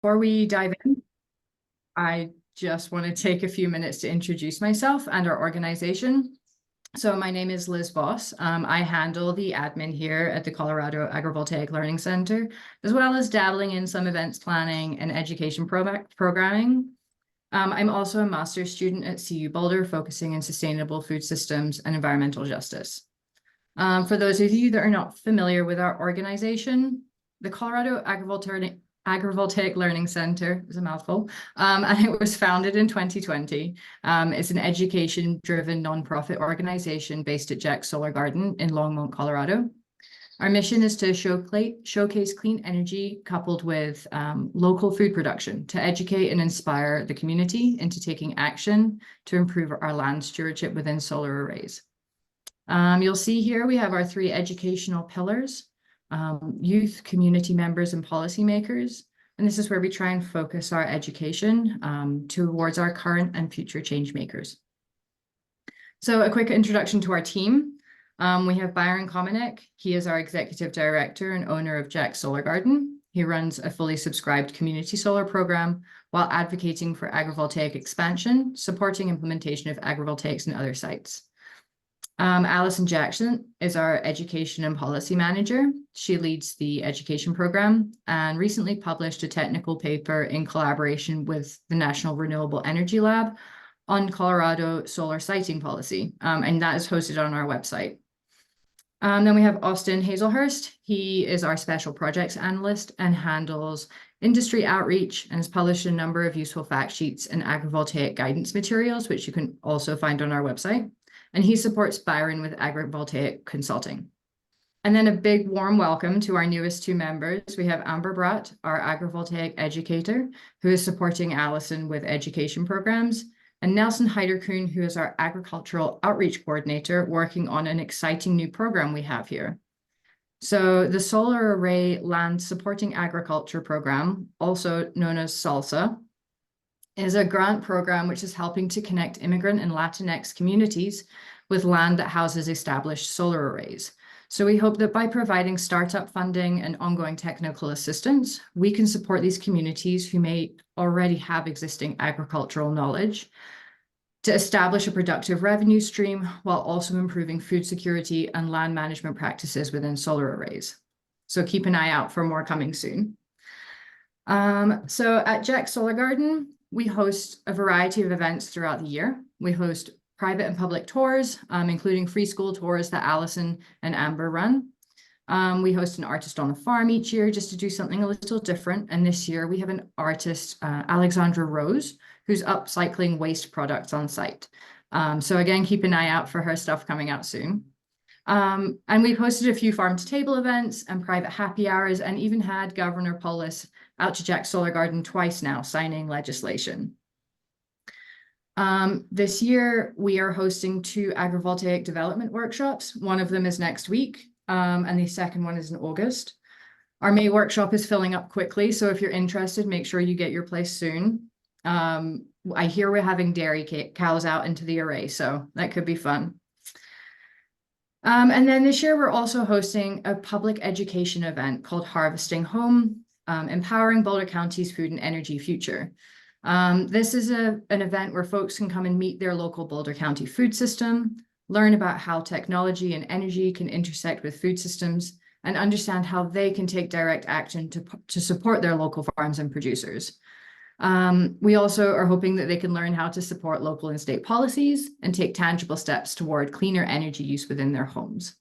Before we dive in, I just want to take a few minutes to introduce myself and our organization. So my name is Liz Voss. I handle the admin here at the Colorado Agrivoltaic Learning Center, as well as dabbling in some events planning and education programming. I'm also a master's student at CU Boulder, focusing in sustainable food systems and environmental justice. For those of you that are not familiar with our organization, the Colorado Agrivoltaic Learning Center is a mouthful, and it was founded in 2020. It's an education-driven nonprofit organization based at Jack's Solar Garden in Longmont, Colorado. Our mission is to showcase clean energy coupled with local food production to educate and inspire the community into taking action to improve our land stewardship within solar arrays. You'll see here we have our three educational pillars: youth, community members, and policymakers. And this is where we try and focus our education towards our current and future change makers. So a quick introduction to our team. We have Byron Komanek. He is our executive director and owner of Jack's Solar Garden. He runs a fully subscribed community solar program while advocating for agrivoltaic expansion, supporting implementation of agrivoltaics in other sites. Allison Jackson is our education and policy manager. She leads the education program and recently published a technical paper in collaboration with the National Renewable Energy Lab on Colorado solar siting policy, and that is hosted on our website. Then we have Austin Hazelhurst. He is our special projects analyst and handles industry outreach and has published a number of useful fact sheets and agrivoltaic guidance materials, which you can also find on our website. And he supports Byron with agrivoltaic consulting. And then a big warm welcome to our newest two members. We have Amber Bratt, our agrivoltaic educator, who is supporting Allison with education programs, and Nelson Heiderkuhn, who is our agricultural outreach coordinator, working on an exciting new program we have here. So the Solar Array Land Supporting Agriculture Program, also known as SALSA, is a grant program which is helping to connect immigrant and Latinx communities with land that houses established solar arrays. So we hope that by providing startup funding and ongoing technical assistance, we can support these communities who may already have existing agricultural knowledge to establish a productive revenue stream while also improving food security and land management practices within solar arrays. So keep an eye out for more coming soon. So at Jack's Solar Garden, we host a variety of events throughout the year. We host private and public tours, including free school tours that Allison and Amber run. We host an artist on the farm each year just to do something a little different. And this year we have an artist, Alexandra Rose, who's upcycling waste products on site. So again, keep an eye out for her stuff coming out soon. And we've hosted a few farm to table events and private happy hours, and even had Governor Polis out to Jack's Solar Garden twice now, signing legislation. This year, we are hosting 2 agrivoltaic development workshops. One of them is next week, and the second one is in August. Our May workshop is filling up quickly, so if you're interested, make sure you get your place soon. I hear we're having dairy cows out into the array, so that could be fun. And then this year, we're also hosting a public education event called Harvesting Home, Empowering Boulder County's Food and Energy Future. This is an event where folks can come and meet their local Boulder County food system, learn about how technology and energy can intersect with food systems, and understand how they can take direct action to support their local farms and producers. We also are hoping that they can learn how to support local and state policies and take tangible steps toward cleaner energy use within their homes.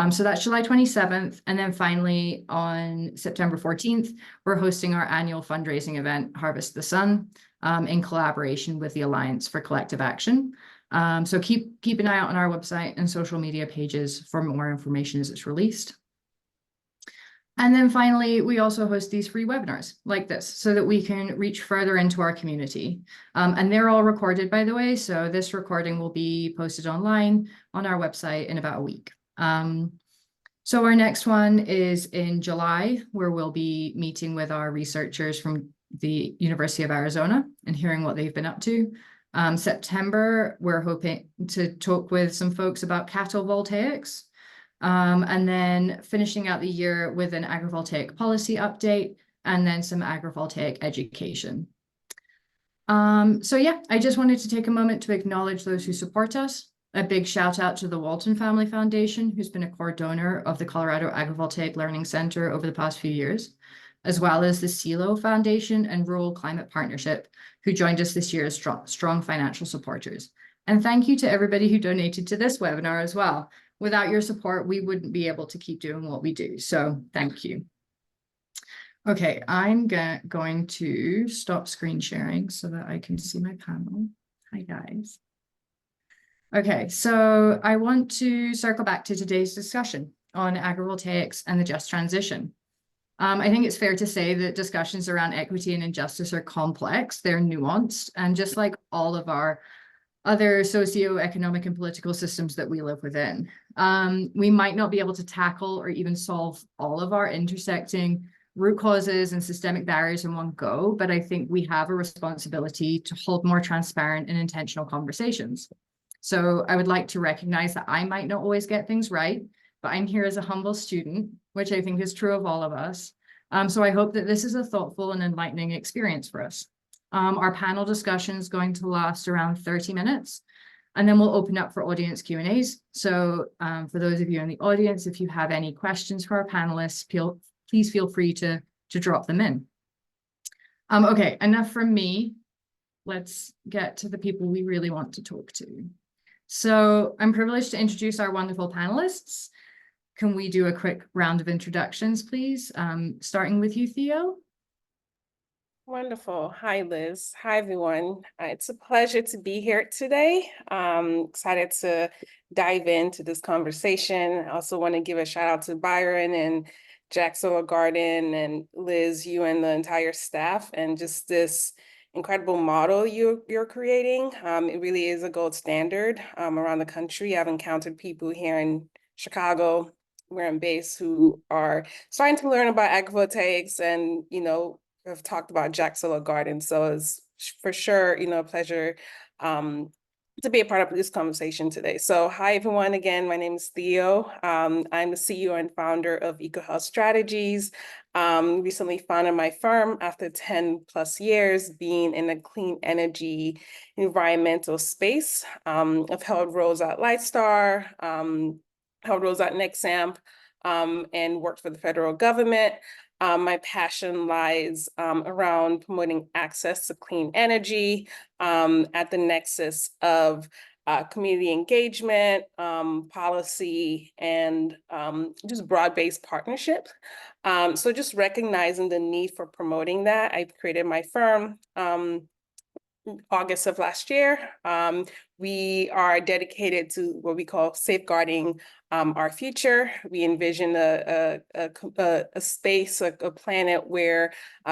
So that's July 27th. And then finally, on September 14th, we're hosting our annual fundraising event, Harvest the Sun, in collaboration with the Alliance for Collective Action. So keep an eye out on our website and social media pages for more information as it's released. And then finally, we also host these free webinars like this so that we can reach further into our community. And they're all recorded, by the way. So this recording will be posted online on our website in about a week. So our next one is in July, where we'll be meeting with our researchers from the University of Arizona and hearing what they've been up to. September, we're hoping to talk with some folks about cattle voltaics. And then finishing out the year with an agrivoltaic policy update and then some agrivoltaic education. So yeah, I just wanted to take a moment to acknowledge those who support us. A big shout out to the Walton Family Foundation, who's been a core donor of the Colorado Agrivoltaic Learning Center over the past few years, as well as the CELO Foundation and Rural Climate Partnership, who joined us this year as strong financial supporters. And thank you to everybody who donated to this webinar as well. Without your support, we wouldn't be able to keep doing what we do. So thank you. Okay, I'm going to stop screen sharing so that I can see my panel. Hi, guys. Okay, so I want to circle back to today's discussion on agrivoltaics and the just transition. I think it's fair to say that discussions around equity and injustice are complex, they're nuanced, and just like all of our other socioeconomic and political systems that we live within, we might not be able to tackle or even solve all of our intersecting root causes and systemic barriers in one go, but I think we have a responsibility to hold more transparent and intentional conversations. So I would like to recognize that I might not always get things right, but I'm here as a humble student, which I think is true of all of us. So I hope that this is a thoughtful and enlightening experience for us. Our panel discussion is going to last around 30 minutes, and then we'll open up for audience Q&As. So for those of you in the audience, if you have any questions for our panelists, please feel free to drop them in. Okay, enough from me. Let's get to the people we really want to talk to. So I'm privileged to introduce our wonderful panelists. Can we do a quick round of introductions, please? Starting with you, Theo. Wonderful. Hi, Liz. Hi, everyone. It's a pleasure to be here today. Excited to dive into this conversation. I also want to give a shout out to Byron and Jack Solar Garden and Liz, you and the entire staff, and just this incredible model you're creating. It really is a gold standard around the country. I've encountered people here in Chicago, where I'm based, who are starting to learn about agrivoltaics and, have talked about Jack Solar Garden. So it's for sure, a pleasure to be a part of this conversation today. So hi, everyone. Again, my name is Theo. I'm the CEO and founder of EcoHealth Strategies. Recently founded my firm after 10 plus years being in a clean energy environmental space. I've held roles at Lightstar, held roles at Nexamp, and worked for the federal government. My passion lies around promoting access to clean energy at the nexus of community engagement, policy, and just broad-based partnership. So just recognizing the need for promoting that, I created my firm August of last year. We are dedicated to what we call safeguarding our future. We envision a space, a planet where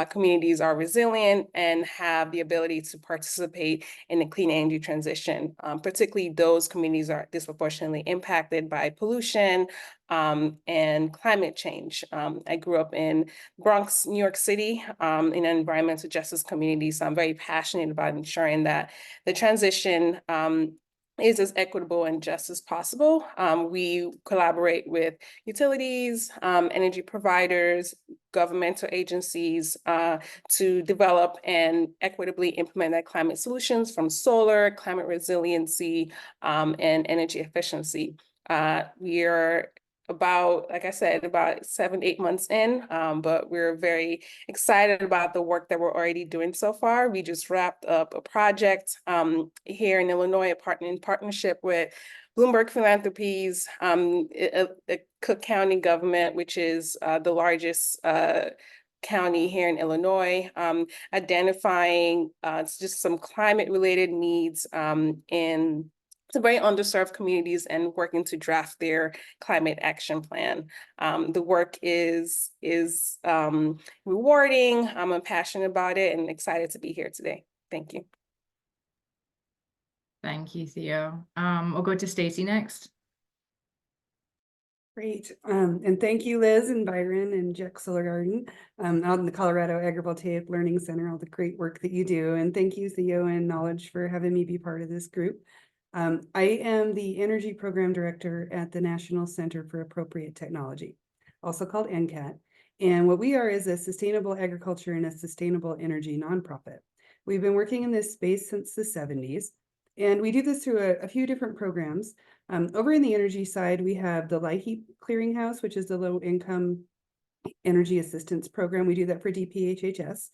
communities are resilient and have the ability to participate in the clean energy transition. Particularly those communities are disproportionately impacted by pollution and climate change. I grew up in Bronx, New York City, in an environmental justice community, so I'm very passionate about ensuring that the transition is as equitable and just as possible. We collaborate with utilities, energy providers, governmental agencies to develop and equitably implement their climate solutions, from solar, climate resiliency, and energy efficiency. We are about, like I said, about 7 to 8 months in, but we're very excited about the work that we're already doing so far. We just wrapped up a project here in Illinois, in partnership with Bloomberg Philanthropies, Cook County government, which is the largest county here in Illinois, identifying just some climate-related needs in some very underserved communities and working to draft their climate action plan. The work is rewarding. I'm passionate about it and excited to be here today. Thank you. Thank you, Theo. We'll go to Stacie next. Great. And thank you, Liz and Byron and Jack Solar Garden out in the Colorado Agrivoltaic Learning Center, all the great work that you do. And thank you, Theo and Knowledge, for having me be part of this group. I am the Energy Program Director at the National Center for Appropriate Technology, also called NCAT. And what we are is a sustainable agriculture and a sustainable energy nonprofit. We've been working in this space since the 70s, and we do this through a few different programs. Over in the energy side, we have the LIHEAP Clearinghouse, which is the Low Income Energy Assistance Program. We do that for DPHHS.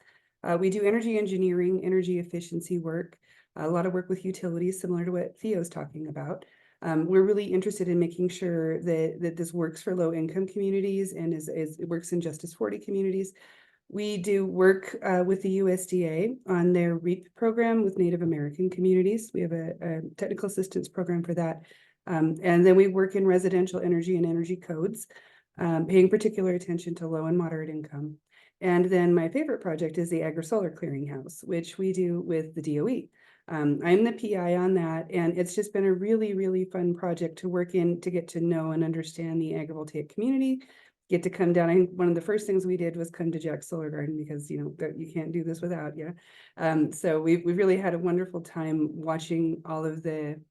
We do energy engineering, energy efficiency work, a lot of work with utilities, similar to what Theo's talking about. We're really interested in making sure that this works for low income communities and it works in Justice 40 communities. We do work with the USDA on their REAP program with Native American communities. We have a technical assistance program for that. And then we work in residential energy and energy codes, paying particular attention to low and moderate income. And then my favorite project is the Agri-Solar Clearinghouse, which we do with the DOE. I'm the PI on that, and it's just been a really, really fun project to work in, to get to know and understand the agrivoltaic community, get to come down. I think one of the first things we did was come to Jack's Solar Garden because, you know, you can't do this without you. So we've really had a wonderful time watching all of the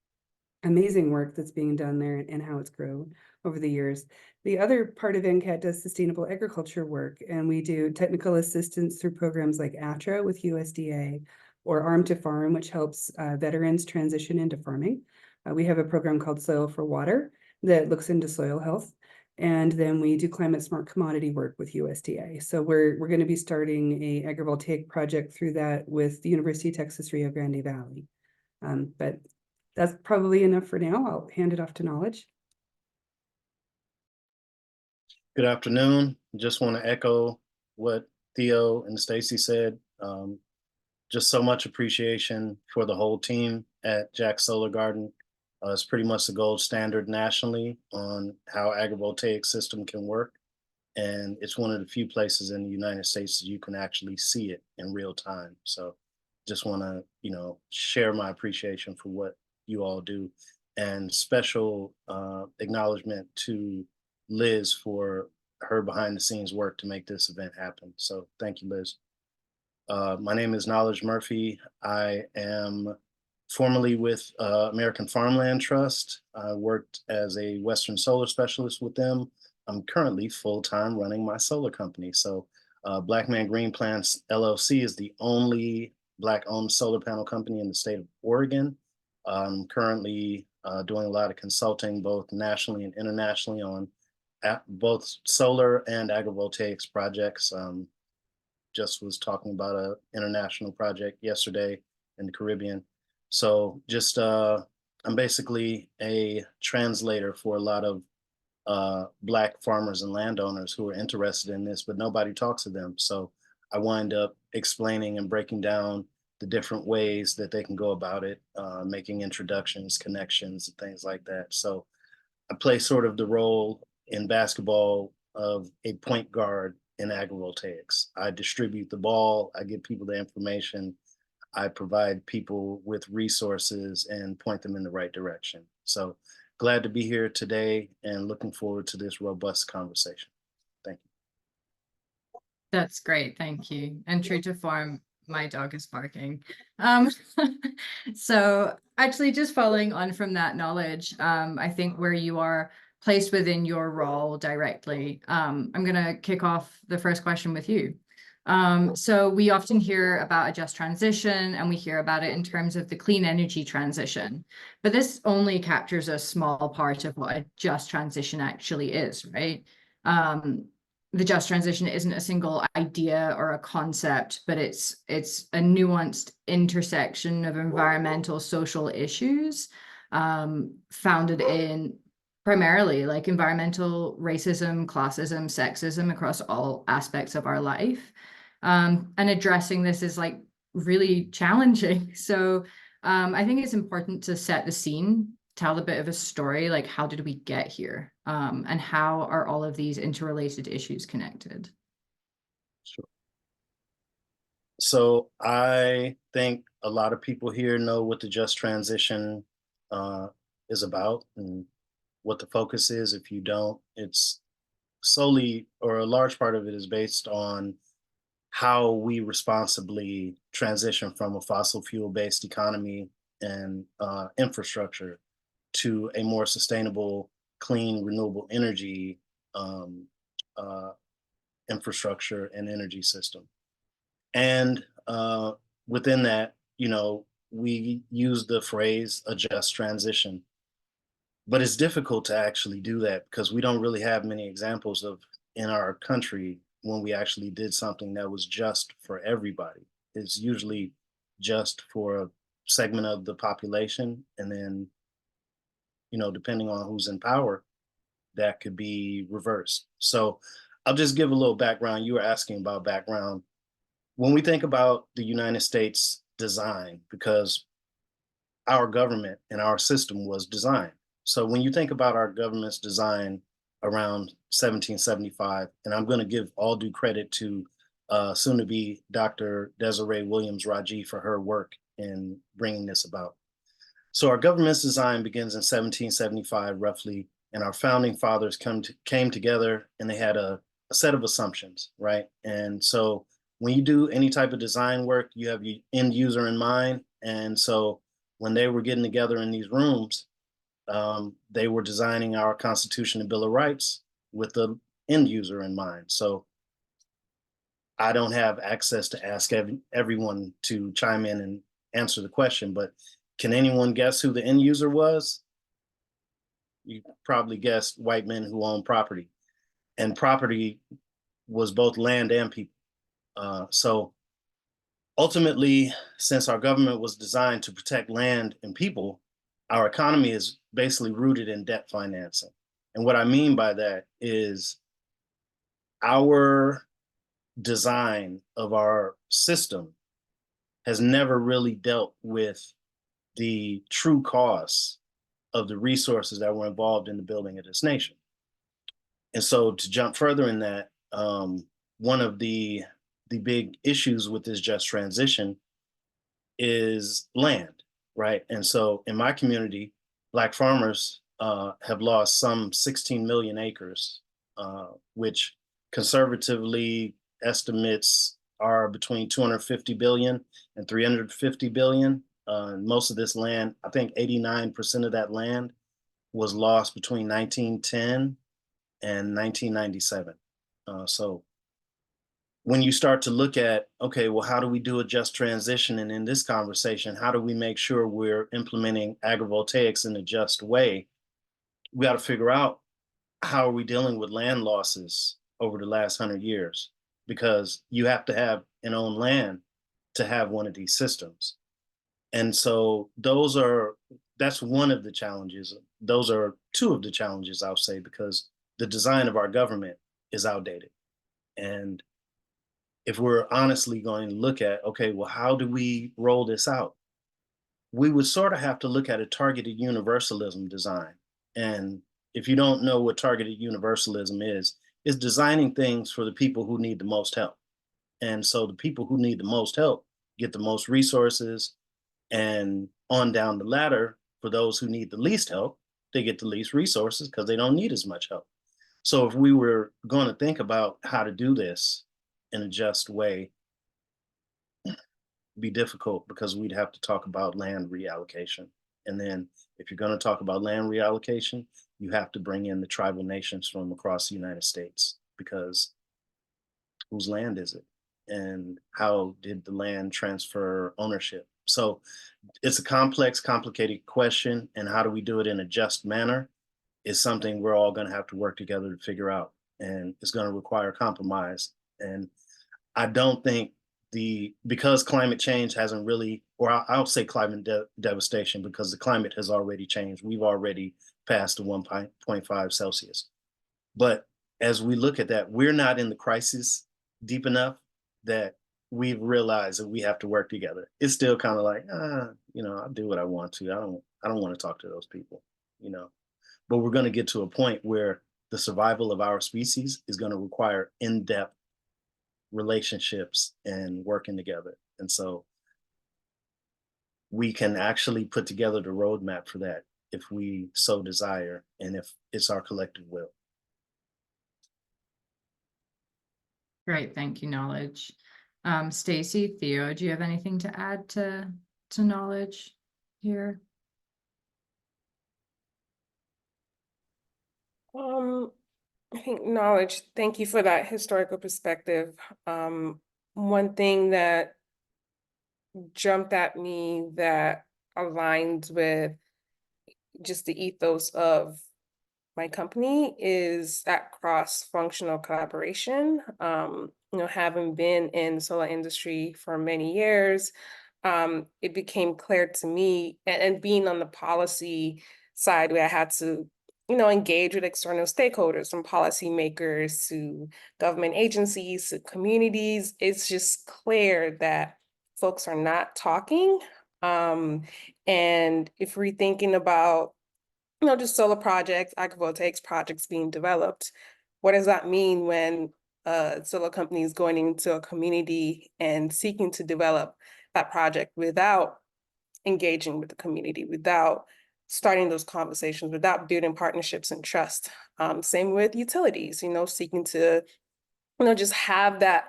amazing work that's being done there and how it's grown over the years. The other part of NCAT does sustainable agriculture work, and we do technical assistance through programs like ATRA with USDA, or Arm to Farm, which helps veterans transition into farming. We have a program called Soil for Water that looks into soil health. And then we do climate smart commodity work with USDA. So we're going to be starting a agrivoltaic project through that with the University of Texas Rio Grande Valley. But that's probably enough for now. I'll hand it off to Knowledge. Good afternoon. Just want to echo what Theo and Stacie said. Just so much appreciation for the whole team at Jack's Solar Garden. It's pretty much the gold standard nationally on how agrivoltaic system can work. And it's one of the few places in the United States that you can actually see it in real time. So just want to, you know, share my appreciation for what you all do, and special acknowledgement to Liz for her behind the scenes work to make this event happen. So thank you, Liz. My name is Knowledge Murphy. I am formerly with American Farmland Trust. I worked as a Western solar specialist with them. I'm currently full-time running my solar company. So Black Man Green Plants LLC is the only Black-owned solar panel company in the state of Oregon. I'm currently doing a lot of consulting, both nationally and internationally, on both solar and agrivoltaics projects. Just was talking about an international project yesterday in the Caribbean. So just, I'm basically a translator for a lot of Black farmers and landowners who are interested in this, but nobody talks to them. So I wind up explaining and breaking down the different ways that they can go about it, making introductions, connections, and things like that. So I play sort of the role in basketball of a point guard in agrivoltaics. I distribute the ball, I give people the information, I provide people with resources and point them in the right direction. So glad to be here today and looking forward to this robust conversation. Thank you. That's great, thank you. And true to form, my dog is barking. So actually just following on from that Knowledge, I think where you are placed within your role directly, I'm gonna kick off the first question with you. So we often hear about a just transition, and we hear about it in terms of the clean energy transition, but this only captures a small part of what a just transition actually is, right? The just transition isn't a single idea or a concept, but it's a nuanced intersection of environmental, social issues, founded in primarily like environmental racism, classism, sexism across all aspects of our life. And addressing this is like really challenging. So I think it's important to set the scene, tell a bit of a story, like how did we get here? And how are all of these interrelated issues connected? Sure. So I think a lot of people here know what the just transition is about and what the focus is. If you don't, it's solely, or a large part of it is based on how we responsibly transition from a fossil fuel-based economy and infrastructure to a more sustainable, clean, renewable energy infrastructure and energy system. And within that, we use the phrase a just transition. But it's difficult to actually do that because we don't really have many examples of in our country when we actually did something that was just for everybody. It's usually just for a segment of the population. And then, depending on who's in power, that could be reversed. So I'll just give a little background. You were asking about background. When we think about the United States design, because our government and our system was designed. So when you think about our government's design around 1775, and I'm going to give all due credit to soon to be Dr. Desiree Williams Raji for her work in bringing this about. So our government's design begins in 1775 roughly, and our founding fathers came together and they had a set of assumptions, right? And so when you do any type of design work, you have your end user in mind. And so when they were getting together in these rooms, they were designing our Constitution and Bill of Rights with the end user in mind. So I don't have access to ask everyone to chime in and answer the question, but can anyone guess who the end user was? You probably guessed white men who own property, and property was both land and people. So ultimately, since our government was designed to protect land and people, our economy is basically rooted in debt financing. And what I mean by that is our design of our system has never really dealt with the true costs of the resources that were involved in the building of this nation. And so to jump further in that, one of the big issues with this just transition is land, right? And so in my community, Black farmers have lost some 16 million acres, which conservatively estimates are between 250 billion and 350 billion. Most of this land, I think 89% of that land was lost between 1910 and 1997. So when you start to look at, okay, well, how do we do a just transition? And in this conversation, how do we make sure we're implementing agrivoltaics in a just way? We got to figure out how are we dealing with land losses over the last 100 years, because you have to have an own land to have one of these systems. And so that's one of the challenges. Those are two of the challenges, I'll say, because the design of our government is outdated. And if we're honestly going to look at, okay, well, how do we roll this out? We would sort of have to look at a targeted universalism design. And if you don't know what targeted universalism is, it's designing things for the people who need the most help. And so the people who need the most help get the most resources, and on down the ladder, for those who need the least help, they get the least resources because they don't need as much help. So if we were going to think about how to do this in a just way, it'd be difficult because we'd have to talk about land reallocation. And then if you're going to talk about land reallocation, you have to bring in the tribal nations from across the United States, because whose land is it? And how did the land transfer ownership? So it's a complex, complicated question, and how do we do it in a just manner is something we're all going to have to work together to figure out, and it's going to require compromise. And I don't think because climate change hasn't really, or I'll say climate devastation, because the climate has already changed. We've already passed the 1.5 Celsius. But as we look at that, we're not in the crisis deep enough that we've realized that we have to work together. It's still kind of like, I'll do what I want to. I don't want to talk to those people, But we're going to get to a point where the survival of our species is going to require in-depth relationships and working together. And so we can actually put together the roadmap for that if we so desire, and if it's our collective will. Great, thank you, Knowledge. Stacie, Theo, do you have anything to add to Knowledge here? I think knowledge, thank you for that historical perspective. One thing that jumped at me that aligns with just the ethos of my company is that cross-functional collaboration. Having been in the solar industry for many years, it became clear to me, and being on the policy side where I had to, engage with external stakeholders, from policymakers to government agencies to communities, it's just clear that folks are not talking. And if we're thinking about just solar projects, agrivoltaics projects being developed. What does that mean when a solar company is going into a community and seeking to develop that project without engaging with the community, without starting those conversations, without building partnerships and trust? Same with utilities, seeking to, just have that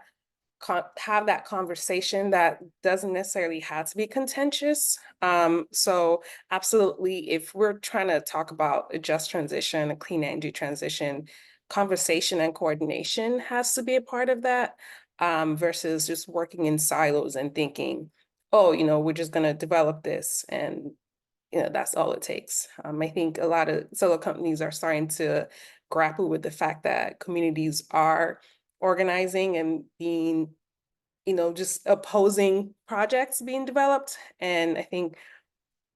conversation that doesn't necessarily have to be contentious. So absolutely, if we're trying to talk about a just transition, a clean energy transition, conversation and coordination has to be a part of that, versus just working in silos and thinking, oh, we're just going to develop this and that's all it takes. I think a lot of solar companies are starting to grapple with the fact that communities are organizing and being, just opposing projects being developed. And I think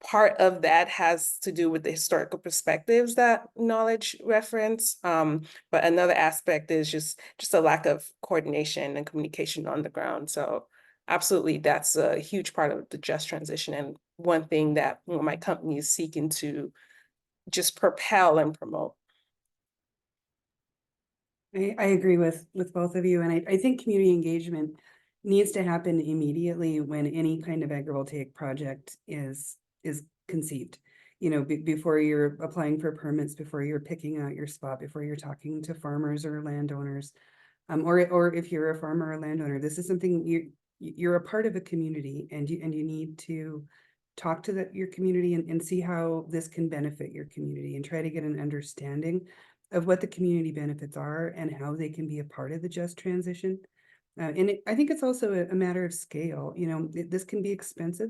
part of that has to do with the historical perspectives that knowledge reference. But another aspect is just a lack of coordination and communication on the ground. So absolutely, that's a huge part of the just transition, and one thing that my company is seeking to just propel and promote. I agree with both of you, and I think community engagement needs to happen immediately when any kind of agrivoltaic project is conceived. Before you're applying for permits, before you're picking out your spot, before you're talking to farmers or landowners, or if you're a farmer or landowner, this is something you're a part of a community, and you need to talk to your community and see how this can benefit your community, and try to get an understanding of what the community benefits are and how they can be a part of the just transition. And I think it's also a matter of scale. This can be expensive.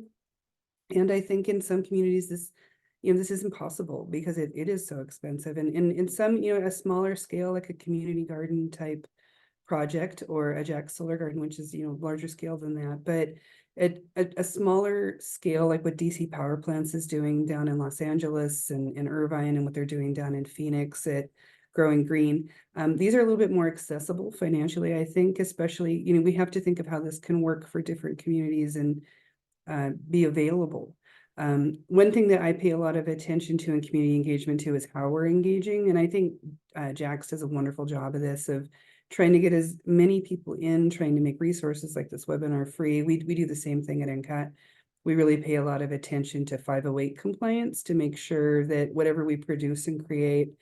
And I think in some communities, this is impossible because it is so expensive. And in some, a smaller scale, like a community garden type project, or a Jack Solar Garden, which is, larger scale than that. But at a smaller scale, like what DC Power Plants is doing down in Los Angeles and in Irvine, and what they're doing down in Phoenix at Growing Green, these are a little bit more accessible financially, I think. Especially, we have to think of how this can work for different communities and be available. One thing that I pay a lot of attention to in community engagement too is how we're engaging. And I think Jax does a wonderful job of this, of trying to get as many people in, trying to make resources like this webinar free. We do the same thing at NCAT. We really pay a lot of attention to 508 compliance to make sure that whatever we produce and create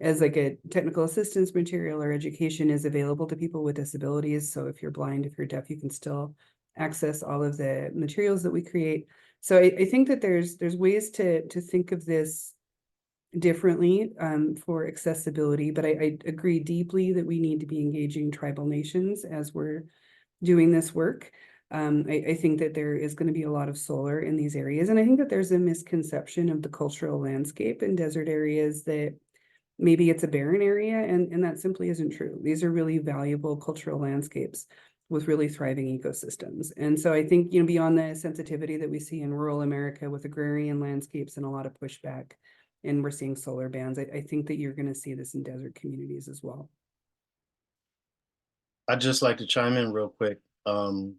as like a technical assistance material or education is available to people with disabilities. So if you're blind, if you're deaf, you can still access all of the materials that we create. So I think that there's ways to think of this differently for accessibility, but I agree deeply that we need to be engaging tribal nations as we're doing this work. I think that there is going to be a lot of solar in these areas, and I think that there's a misconception of the cultural landscape in desert areas that maybe it's a barren area, and that simply isn't true. These are really valuable cultural landscapes with really thriving ecosystems. And so I think, beyond the sensitivity that we see in rural America with agrarian landscapes and a lot of pushback, and we're seeing solar bans, I think that you're going to see this in desert communities as well. I'd just like to chime in real quick. And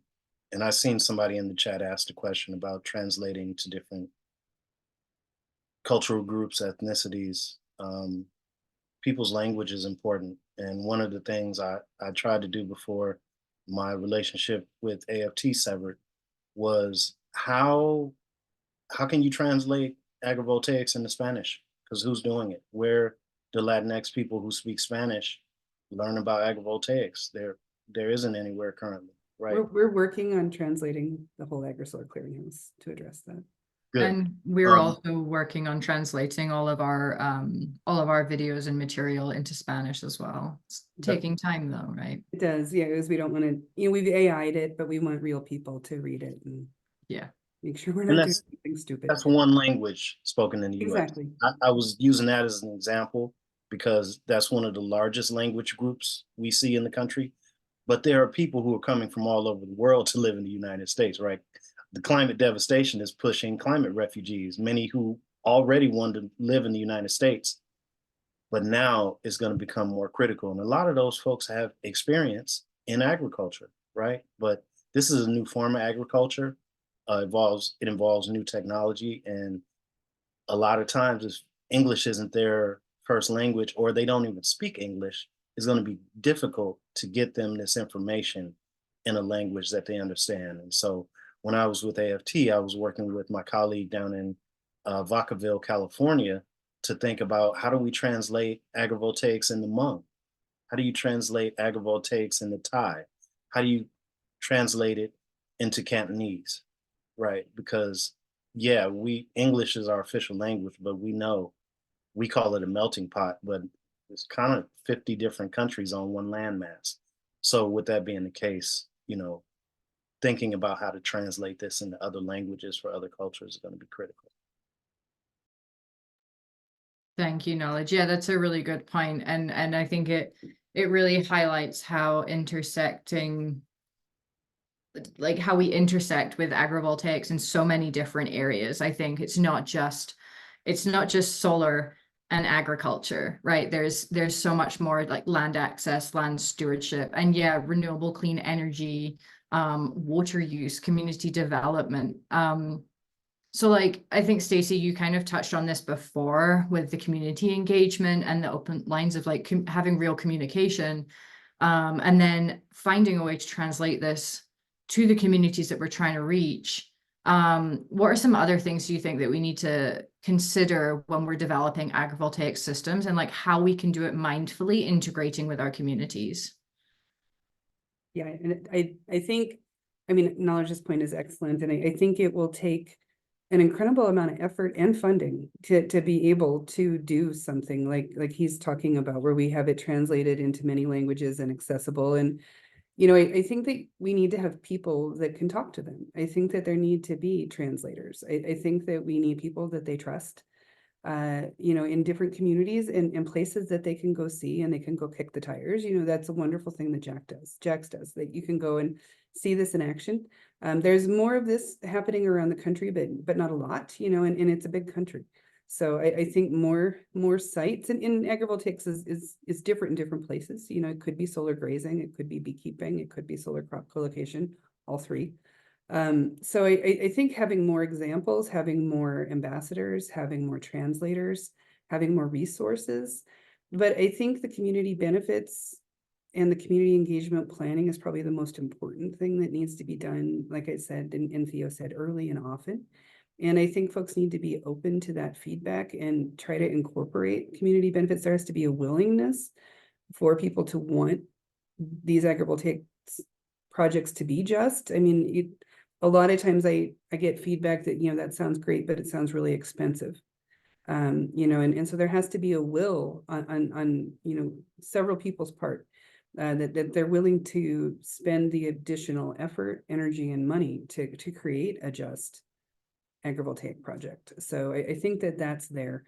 I seen somebody in the chat ask a question about translating to different cultural groups, ethnicities. People's language is important. And one of the things I tried to do before my relationship with AFT severed was how can you translate agrivoltaics into Spanish? Because who's doing it? Where the Latinx people who speak Spanish learn about agrivoltaics? There isn't anywhere currently, right? We're working on translating the whole AgriSolar Clearinghouse to address that. Good. And we're Um, also working on translating all of our videos and material into Spanish as well. It's taking time though, right? It does, yeah, because we don't want to, we've AI'd it, but we want real people to read it and Yeah. make sure we're And not doing anything stupid. that's one language spoken in the US. Exactly. I was using that as an example because that's one of the largest language groups we see in the country. But there are people who are coming from all over the world to live in the United States, right? The climate devastation is pushing climate refugees, many who already wanted to live in the United States, but now it's going to become more critical. And a lot of those folks have experience in agriculture, right? But this is a new form of agriculture. It involves new technology, and a lot of times if English isn't their first language or they don't even speak English, it's going to be difficult to get them this information in a language that they understand. And so when I was with AFT, I was working with my colleague down in Vacaville, California, to think about how do we translate agrivoltaics into Hmong? How do you translate agrivoltaics into Thai? How do you translate it into Cantonese? Right? Because yeah, English is our official language, but we call it a melting pot, but it's kind of 50 different countries on one landmass. So with that being the case, thinking about how to translate this into other languages for other cultures is going to be critical. Thank you, Knowledge. Yeah, that's a really good point. And I think it really highlights how how we intersect with agrivoltaics in so many different areas. I think it's not just solar and agriculture, right? There's so much more, like land access, land stewardship, and yeah, renewable clean energy, water use, community development. So like, I think Stacie, you kind of touched on this before with the community engagement and the open lines of like having real communication, and then finding a way to translate this to the communities that we're trying to reach. What are some other things do you think that we need to consider when we're developing agrivoltaic systems, and like how we can do it mindfully integrating with our communities? Yeah, and I think, Knowledge's point is excellent, and I think it will take an incredible amount of effort and funding to be able to do something like he's talking about, where we have it translated into many languages and accessible. And I think that we need to have people that can talk to them. I think that there need to be translators. I think that we need people that they trust, in different communities and places that they can go see and they can go kick the tires. That's a wonderful thing that Jax does, that you can go and see this in action. There's more of this happening around the country, but not a lot, and it's a big country. So I think more sites, and in agrivoltaics is different in different places. It could be solar grazing, it could be beekeeping, it could be solar crop co-location, all three. So I think having more examples, having more ambassadors, having more translators, having more resources, but I think the community benefits and the community engagement planning is probably the most important thing that needs to be done, like I said, and Theo said, early and often. And I think folks need to be open to that feedback and try to incorporate community benefits. There has to be a willingness for people to want these agrivoltaic projects to be just. A lot of times I get feedback that, that sounds great, but it sounds really expensive. And so there has to be a will on several people's part, that they're willing to spend the additional effort, energy, and money to create a just agrivoltaic project. So I think that that's there.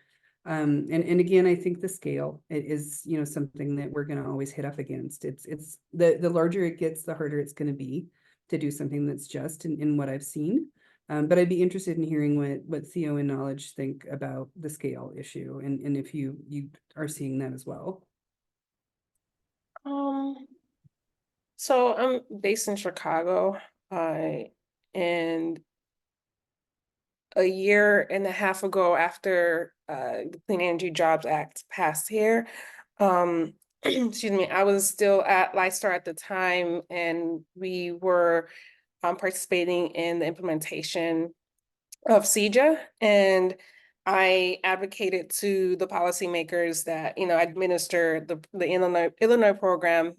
And again, I think the scale is, something that we're going to always hit up against. It's the larger it gets, the harder it's going to be to do something that's just in what I've seen. But I'd be interested in hearing what Theo and Knowledge think about the scale issue, and if you are seeing that as well. So I'm based in Chicago, and a year and a half ago, after the Clean Energy Jobs Act passed here, excuse me, I was still at Lightstar at the time, and we were participating in the implementation of CEJA, and I advocated to the policymakers that administer the Illinois program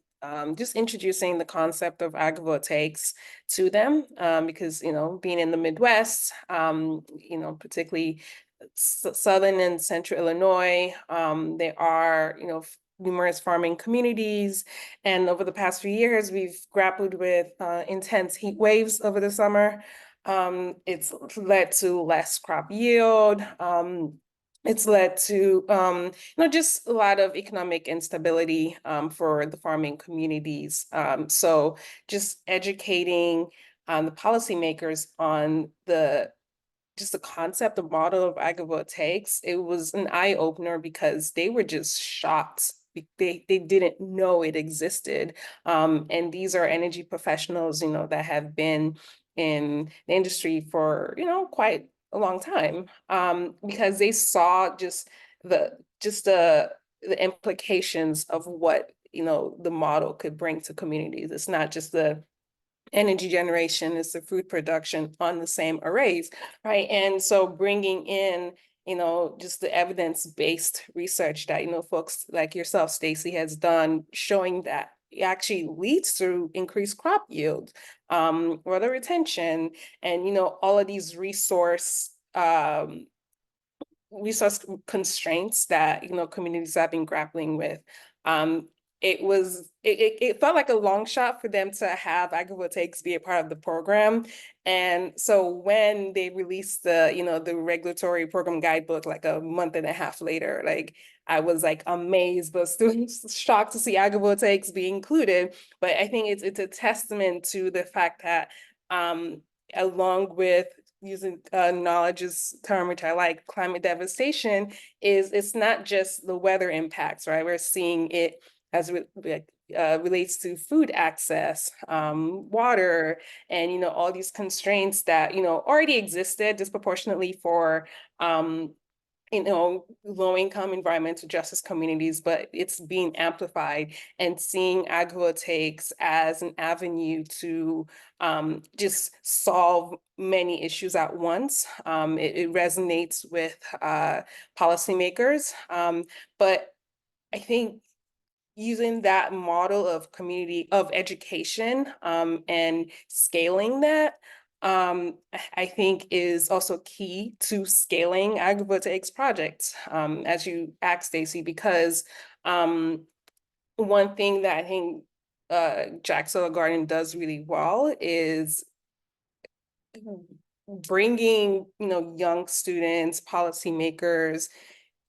just introducing the concept of agrivoltaics to them, because, you know, being in the Midwest, you know, particularly Southern and Central Illinois, there are, you know, numerous farming communities. And over the past few years, we've grappled with intense heat waves over the summer. It's led to less crop yield. It's led to, you know, just a lot of economic instability for the farming communities. So just educating the policymakers on just the concept, the model of agrivoltaics, it was an eye opener because they were just shocked. They didn't know it existed. And these are energy professionals, you know, that have been in the industry for, you know, quite a long time, because they saw just the implications of what, you know, the model could bring to communities. It's not just the energy generation, it's the food production on the same arrays, right? And so bringing in, you know, just the evidence-based research that, you know, folks like yourself, Stacie, has done, showing that it actually leads to increased crop yield, water retention, and, you know, all of these resource constraints that, you know, communities have been grappling with. It felt like a long shot for them to have agrivoltaics be a part of the program. And so when they released the, you know, the regulatory program guidebook, like a month and a half later, like I was like amazed, but still shocked to see agrivoltaics be included. But I think it's a testament to the fact that along with using knowledge's term, which I like, climate devastation, it's not just the weather impacts, right? We're seeing it as relates to food access, water, and, you know, all these constraints that, you know, already existed disproportionately for, you know, low-income environmental justice communities, but it's being amplified, and seeing agrivoltaics as an avenue to just solve many issues at once. It resonates with policymakers, but I think using that model of community of education and scaling that, I think is also key to scaling agrivoltaics projects, as you asked, Stacie, because one thing that I think Jack Solar Garden does really well is bringing, you know, young students, policymakers,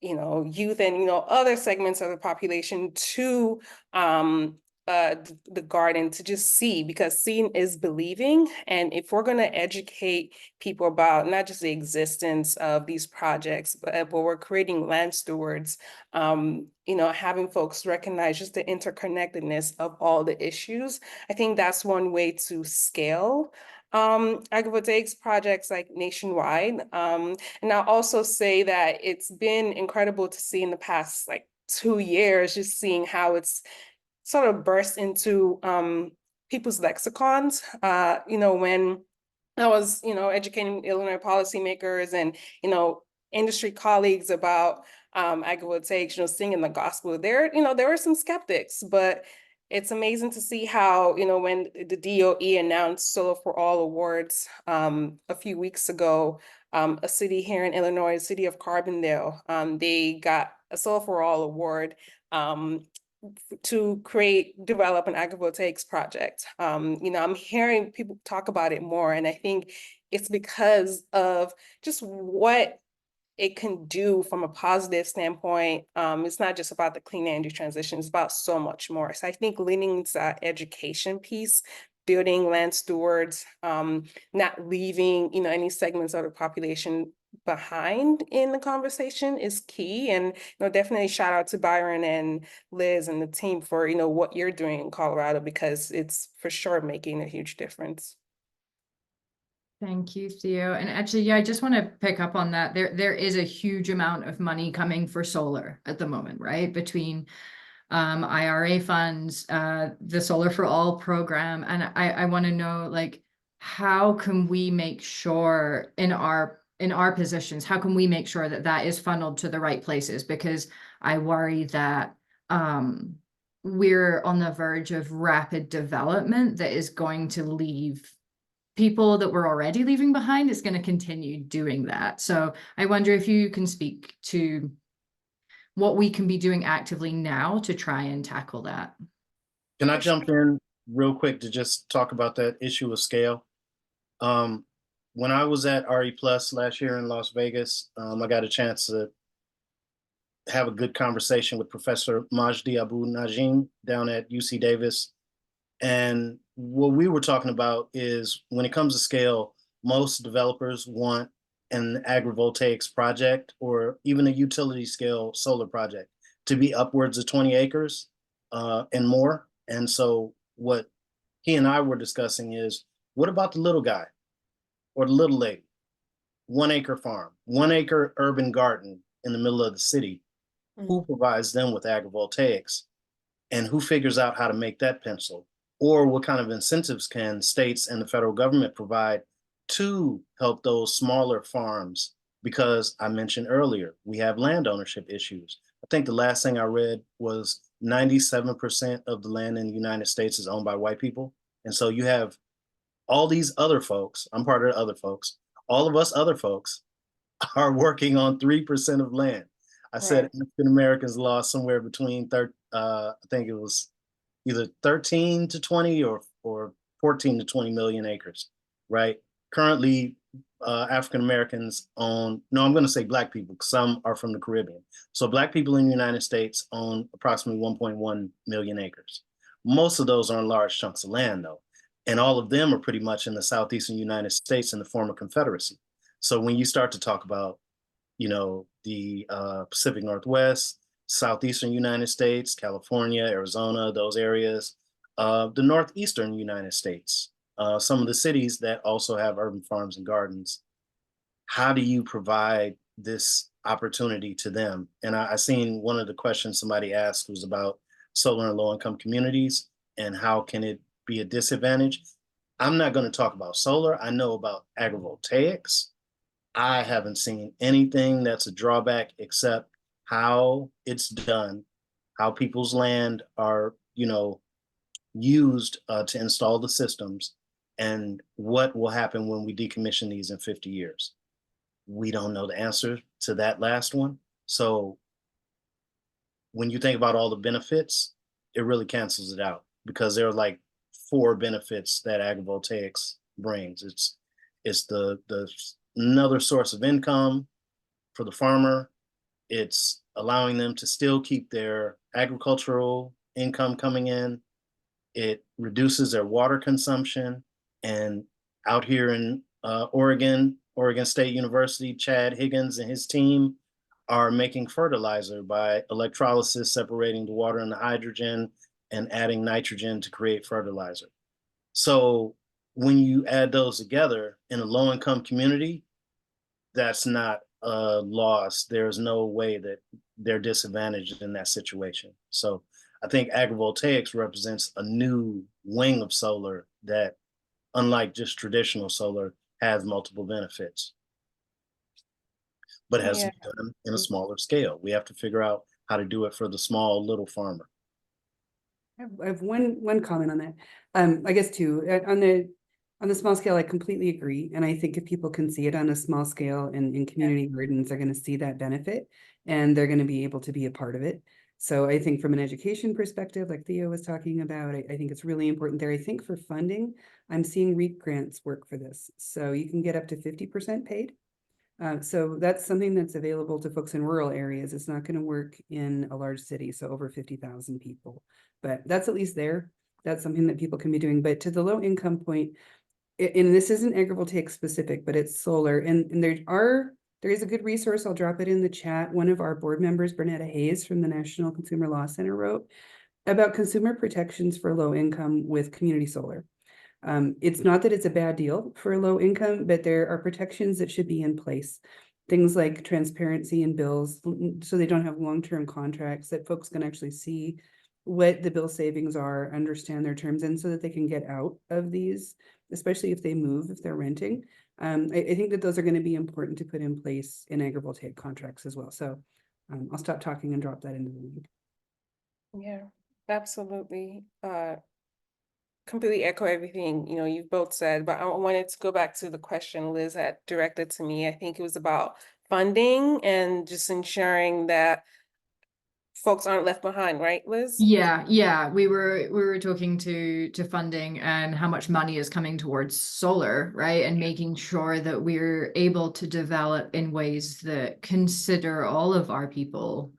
you know, youth, and, you know, other segments of the population to the garden to just see, because seeing is believing. And if we're going to educate people about not just the existence of these projects, but we're creating land stewards, you know, having folks recognize just the interconnectedness of all the issues, I think that's one way to scale agrivoltaics projects like nationwide. And I'll also say that it's been incredible to see in the past like 2 years, just seeing how it's sort of burst into people's lexicons. You know, when I was, you know, educating Illinois policymakers and, you know, industry colleagues about agrivoltaics, you know, singing the gospel, you know, there were some skeptics, but it's amazing to see how, you know, when the DOE announced Solar for All awards a few weeks ago, a city here in Illinois, the city of Carbondale, they got a Solar for All award to develop an agrivoltaics project. You know, I'm hearing people talk about it more, and I think it's because of just what it can do from a positive standpoint. It's not just about the clean energy transition, it's about so much more. So I think leaning into that education piece, building land stewards, not leaving, you know, any segments of the population behind in the conversation is key. And, you know, definitely shout out to Byron and Liz and the team for, you know, what you're doing in Colorado, because it's for sure making a huge difference. Thank you, Theo. And actually, yeah, I just want to pick up on that. There is a huge amount of money coming for solar at the moment, right? Between IRA funds, the Solar for All program. And I want to know, like, how can we make sure in our positions, how can we make sure that that is funneled to the right places? Because I worry that we're on the verge of rapid development that is going to leave people that we're already leaving behind. Is going to continue doing that. So I wonder if you can speak to what we can be doing actively now to try and tackle that. Can I jump in real quick to just talk about that issue of scale? When I was at RE Plus last year in Las Vegas, I got a chance to have a good conversation with Professor Majdi Abu Najim down at UC Davis. And what we were talking about is when it comes to scale, most developers want an agrivoltaics project or even a utility scale solar project to be upwards of 20 acres and more. And so what he and I were discussing is, what about the little guy or the little lady? 1 acre farm, 1 acre urban garden in the middle of the city. Who provides them with agrivoltaics, and who figures out how to make that pencil? Or what kind of incentives can states and the federal government provide to help those smaller farms? Because I mentioned earlier, we have land ownership issues. I think the last thing I read was 97% of the land in the United States is owned by white people. And so you have all these other folks, I'm part of the other folks, all of us other folks are working on 3% of land. I said African Americans lost somewhere between I think it was either 13 to 20 or 14 to 20 million acres, right? Currently, African Americans own, no, I'm going to say Black people, because some are from the Caribbean. So Black people in the United States own approximately 1.1 million acres. Most of those are on large chunks of land, though. And all of them are pretty much in the southeastern United States in the former Confederacy. So when you start to talk about, the Pacific Northwest, southeastern United States, California, Arizona, those areas, the northeastern United States, some of the cities that also have urban farms and gardens. How do you provide this opportunity to them? And I seen one of the questions somebody asked was about solar and low-income communities and how can it be a disadvantage? I'm not going to talk about solar. I know about agrivoltaics. I haven't seen anything that's a drawback except how it's done, how people's land are, used to install the systems, and what will happen when we decommission these in 50 years. We don't know the answer to that last one. So when you think about all the benefits, it really cancels it out because there are like 4 benefits that agrivoltaics brings. It's the another source of income for the farmer. It's allowing them to still keep their agricultural income coming in. It reduces their water consumption. And out here in Oregon State University, Chad Higgins and his team are making fertilizer by electrolysis, separating the water and the hydrogen and adding nitrogen to create fertilizer. So when you add those together in a low-income community, that's not a loss. There's no way that they're disadvantaged in that situation. So I think agrivoltaics represents a new wing of solar that, unlike just traditional solar, has multiple benefits, but has to be done in a smaller scale. We have to figure out how to do it for the small little farmer. I have one comment on that. I guess two. On the small scale, I completely agree. And I think if people can see it on a small scale in community gardens, they're going to see that benefit and they're going to be able to be a part of it. So I think from an education perspective, like Theo was talking about, I think it's really important there. I think for funding, I'm seeing REAP grants work for this. So you can get up to 50% paid. So that's something that's available to folks in rural areas. It's not going to work in a large city, so over 50,000 people. But that's at least there. That's something that people can be doing. But to the low income point, and this isn't agrivoltaic specific, but it's solar. And there is a good resource. I'll drop it in the chat. One of our board members, Bernetta Hayes from the National Consumer Law Center, wrote about consumer protections for low income with community solar. It's not that it's a bad deal for low income, but there are protections that should be in place. Things like transparency in bills, so they don't have long-term contracts, that folks can actually see what the bill savings are, understand their terms, and so that they can get out of these, especially if they move, if they're renting. I think that those are going to be important to put in place in agrivoltaic contracts as well. So I'll stop talking and drop that into the link. Yeah. Absolutely. Completely echo everything, you've both said, but I wanted to go back to the question Liz had directed to me. I think it was about funding and just ensuring that folks aren't left behind, right, Liz? Yeah, we were talking to funding and how much money is coming towards solar, right? And making sure that we're able to develop in ways that consider all of our people.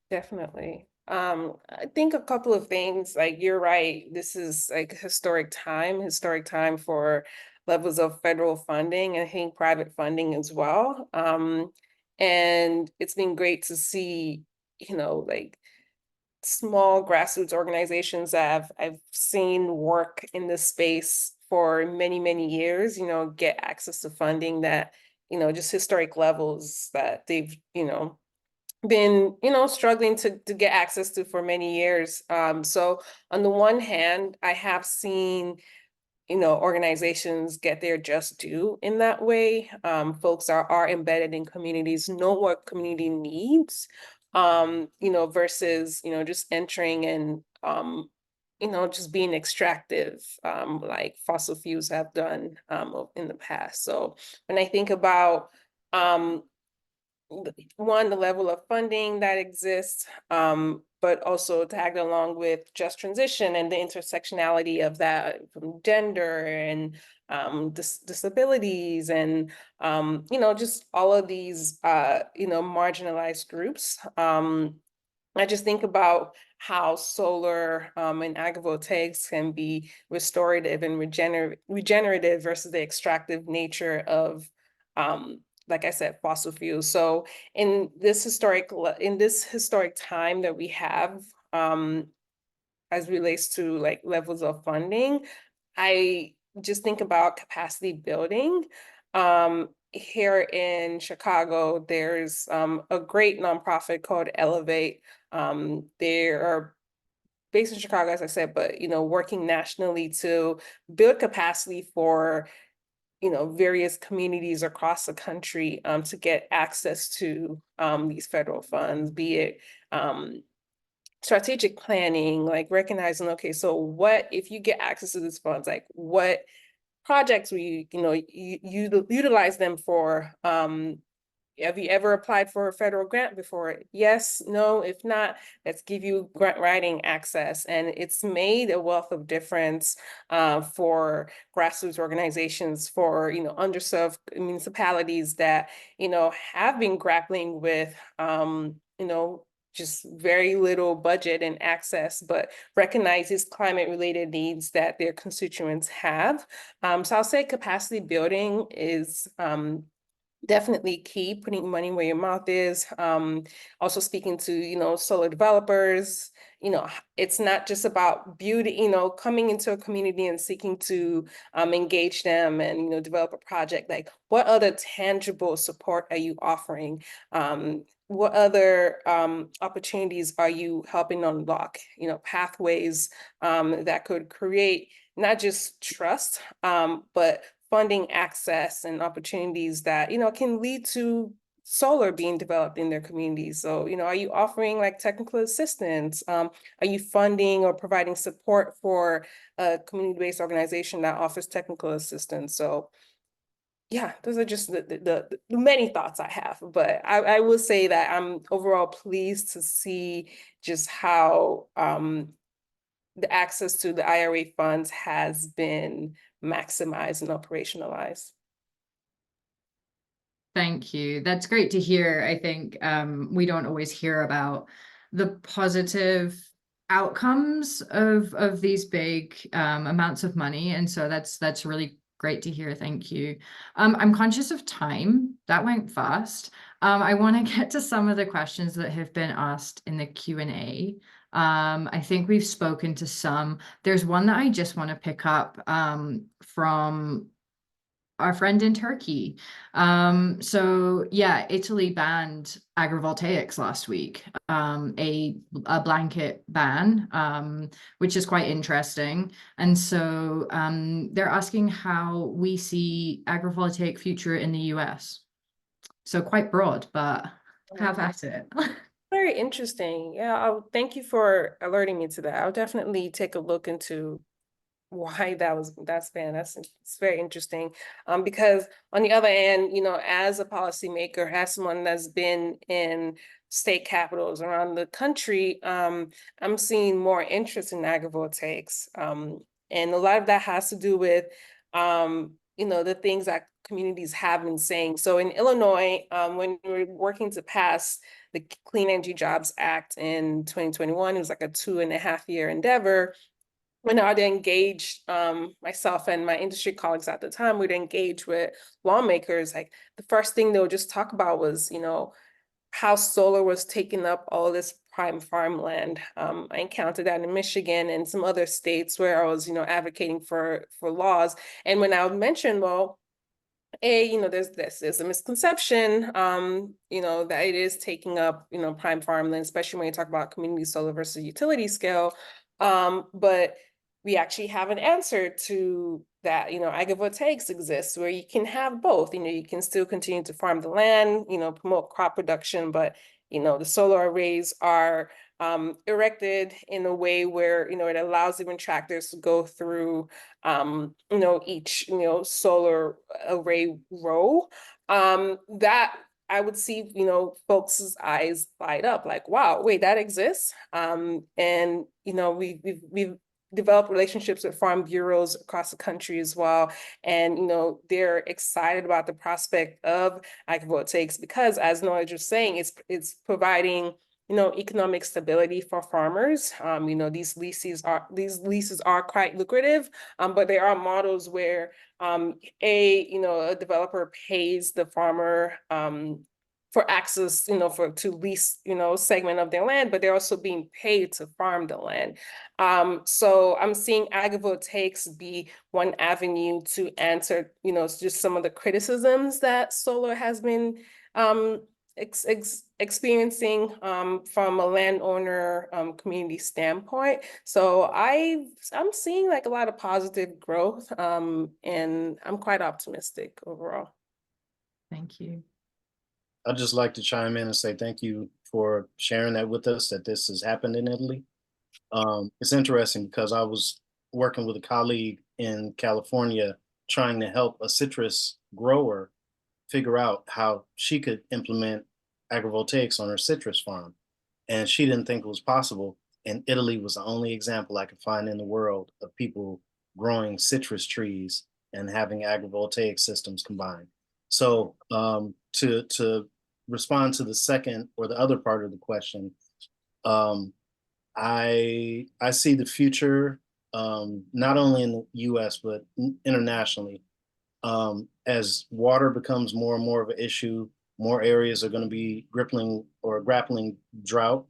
Definitely. I think a couple of things, like you're right, this is like historic time for levels of federal funding, and I think private funding as well. And it's been great to see, like small grassroots organizations that I've seen work in this space for many, many years, get access to funding that, just historic levels that they've, been, struggling to get access to for many years. So on the one hand, I have seen, organizations get their just due in that way. Folks are embedded in communities, know what community needs, versus, just entering and, just being extractive, like fossil fuels have done in the past. So when I think about one, the level of funding that exists, but also tagged along with just transition and the intersectionality of that from gender and disabilities and, just all of these, marginalized groups. I just think about how solar and agrivoltaics can be restorative and regenerative versus the extractive nature of, like I said, fossil fuels. So in this historic time that we have, as relates to like levels of funding, I just think about capacity building. Here in Chicago, there's a great nonprofit called Elevate. They are based in Chicago, as I said, but working nationally to build capacity for various communities across the country to get access to these federal funds, be it strategic planning, like recognizing, okay, so what if you get access to these funds, like what projects will you utilize them for? Have you ever applied for a federal grant before? Yes, no, if not, let's give you grant writing access. And it's made a wealth of difference for grassroots organizations, for, underserved municipalities that, have been grappling with, just very little budget and access, but recognizes climate related needs that their constituents have. So I'll say capacity building is definitely key, putting money where your mouth is. Also speaking to, solar developers, it's not just about beauty, coming into a community and seeking to engage them and, develop a project. Like what other tangible support are you offering? What other opportunities are you helping unlock, pathways that could create not just trust, but funding access and opportunities that, can lead to solar being developed in their communities. So, are you offering like technical assistance? Are you funding or providing support for a community-based organization that offers technical assistance? So yeah, those are just the many thoughts I have, but I will say that I'm overall pleased to see just how the access to the IRA funds has been maximized and operationalized. Thank you. That's great to hear. I think we don't always hear about the positive outcomes of these big amounts of money, and so that's really great to hear. Thank you. I'm conscious of time. That went fast. I want to get to some of the questions that have been asked in the Q&A. I think we've spoken to some. There's one that I just want to pick up from our friend in Turkey. So yeah, Italy banned agrivoltaics last week, a blanket ban, which is quite interesting. And so they're asking how we see agrivoltaic future in the US. So quite broad, but have at it. very interesting. Yeah, thank you for alerting me to that. I'll definitely take a look into why that's banned. It's very interesting. Because on the other hand, as a policymaker, as someone that's been in state capitals around the country, I'm seeing more interest in agrivoltaics. And a lot of that has to do with the things that communities have been saying. So in Illinois, when we were working to pass the Clean Energy Jobs Act in 2021, it was like a 2.5-year endeavor. When I'd engage myself and my industry colleagues at the time, we'd engage with lawmakers. Like the first thing they would just talk about was, how solar was taking up all this prime farmland. I encountered that in Michigan and some other states where I was, advocating for laws. And when I would mention, well, there's a misconception, that it is taking up, prime farmland, especially when you talk about community solar versus utility scale. But we actually have an answer to that. Agrivoltaics exists where you can have both. You can still continue to farm the land, promote crop production, but the solar arrays are erected in a way where it allows even tractors to go through each solar array row. That I would see folks' eyes light up, like, wow, wait, that exists. And we've developed relationships with farm bureaus across the country as well. And they're excited about the prospect of agrivoltaics because, as Noah was saying, it's providing economic stability for farmers. These leases are quite lucrative, but there are models where a developer pays the farmer for access, to lease, segment of their land, but they're also being paid to farm the land. So I'm seeing agrivoltaics be one avenue to answer, just some of the criticisms that solar has been experiencing from a landowner community standpoint. So I'm seeing like a lot of positive growth, and I'm quite optimistic overall. Thank you. I'd just like to chime in and say thank you for sharing that with us, that this has happened in Italy. It's interesting because I was working with a colleague in California trying to help a citrus grower figure out how she could implement agrivoltaics on her citrus farm. And she didn't think it was possible. And Italy was the only example I could find in the world of people growing citrus trees and having agrivoltaic systems combined. So to respond to the second or the other part of the question, I see the future not only in the US, but internationally. As water becomes more and more of an issue, more areas are going to be grappling drought.